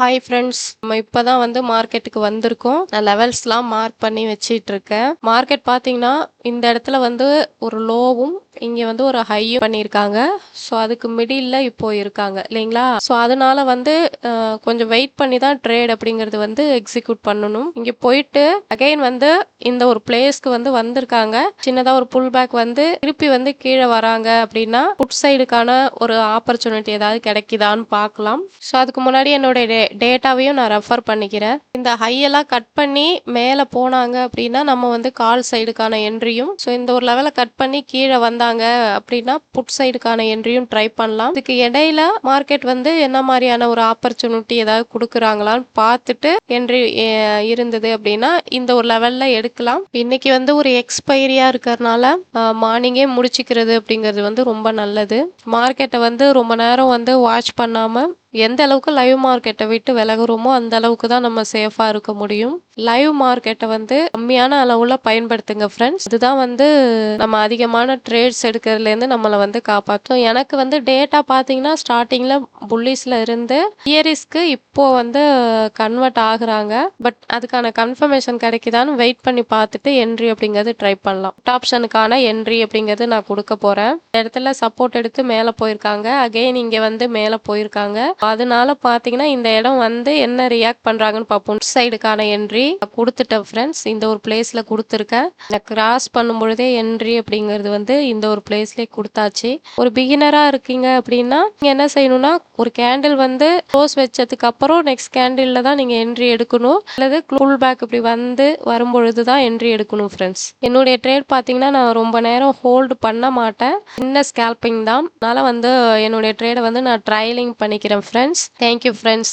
Hi friends, நம்ம இப்பதான் மார்க்கெட்டுக்கு வந்திருக்கோம். நான் லெவல்ஸ்லாம் மார்க் பண்ணி வச்சிட்டு இருக்கேன். மார்க்கெட் பார்த்தீங்கன்னா இந்த இடத்துல ஒரு லோவும் இங்க ஒரு ஹையும் பண்ணியிருக்காங்க. ஸோ அதுக்கு மிடில்ல இப்போ இருக்காங்க இல்லைங்களா? ஸோ அதனால கொஞ்சம் வெயிட் பண்ணி தான் ட்ரேட் அப்படிங்கிறது எக்ஸிக்யூட் பண்ணணும். இங்க போயிட்டு அகைன் இந்த ஒரு பிளேஸ்க்கு வந்திருக்காங்க. சின்னதா ஒரு புல் பேக் திருப்பி கீழே வராங்க அப்படின்னா புட் சைடுக்கான ஒரு ஆப்பர்ச்சுனிட்டி ஏதாவது கிடைக்குதான்னு பார்க்கலாம். ஸோ அதுக்கு முன்னாடி என்னோட டேட்டாவையும் நான் ரெஃபர் பண்ணிக்கிறேன். இந்த ஹையெல்லாம் கட் பண்ணி மேலே போனாங்க அப்படின்னா நம்ம கால் சைடுக்கான என்ட்ரியும், ஸோ இந்த ஒரு லெவலை கட் பண்ணி கீழே வந்தாங்க அப்படின்னா புட் சைடுக்கான என்ட்ரியும் ட்ரை பண்ணலாம். இதுக்கு இடையில மார்க்கெட் என்ன மாதிரியான ஒரு ஆப்பர்ச்சுனிட்டி ஏதாவது கொடுக்குறாங்களான்னு பார்த்துட்டு என்ட்ரி இருந்தது அப்படின்னா இந்த ஒரு லெவல்ல எடுக்கலாம். இன்னைக்கு ஒரு எக்ஸ்பைரியா இருக்கிறதுனால மார்னிங்கே முடிச்சுக்கிறது அப்படிங்கிறது ரொம்ப நல்லது. மார்க்கெட்டை ரொம்ப நேரம் வாட்ச் பண்ணாம எந்த அளவுக்கு லைவ் மார்க்கெட்டை விட்டு விலகுறோமோ அந்த அளவுக்கு தான் நம்ம சேஃபா இருக்க முடியும். லைவ் மார்க்கெட்டை கம்மியான அளவுல பயன்படுத்துங்க ஃப்ரெண்ட்ஸ். இதுதான் நம்ம அதிகமான ட்ரேட்ஸ் எடுக்கிறதுல இருந்து நம்மளை காப்பாற்றும். எனக்கு டேட்டா பார்த்தீங்கன்னா ஸ்டார்டிங்ல புல்லிஸ்ல இருந்து இயரிஸ்க்கு இப்போ கன்வெர்ட் ஆகுறாங்க. பட் அதுக்கான கன்ஃபர்மேஷன் கிடைக்குதான்னு வெயிட் பண்ணி பார்த்துட்டு என்ட்ரி அப்படிங்கிறது ட்ரை பண்ணலாம். ஆப்ஷனுக்கான என்ட்ரி அப்படிங்கிறது நான் கொடுக்க போறேன். இந்த இடத்துல சப்போர்ட் எடுத்து மேலே போயிருக்காங்க, அகைன் இங்க மேலே போயிருக்காங்க. அதனால பாத்தீங்கன்னா இந்த இடம் என்ன ரியாக்ட் பண்றாங்கன்னு பார்ப்போம். சைடுக்கான என்ட்ரி கொடுத்துட்டேன் ஃப்ரெண்ட்ஸ். இந்த ஒரு பிளேஸ்ல கொடுத்துருக்கேன். கிராஸ் பண்ணும் பொழுதே என்ட்ரி அப்படிங்கிறது இந்த ஒரு பிளேஸ்லயே கொடுத்தாச்சு. ஒரு பிகினரா இருக்கீங்க அப்படின்னா நீங்க என்ன செய்யணும்னா ஒரு கேண்டில் க்ளோஸ் வச்சதுக்கு அப்புறம் நெக்ஸ்ட் கேண்டில்ல தான் நீங்க என்ட்ரி எடுக்கணும், அல்லது புல் பேக் இப்படி வரும்பொழுது தான் என்ட்ரி எடுக்கணும் ஃப்ரெண்ட்ஸ். என்னுடைய ட்ரேட் பாத்தீங்கன்னா நான் ரொம்ப நேரம் ஹோல்டு பண்ண மாட்டேன், சின்ன ஸ்கேல்பிங் தான். அதனால என்னுடைய ட்ரேடை நான் ட்ரைலிங் பண்ணிக்கிறேன் friends. Thank you friends.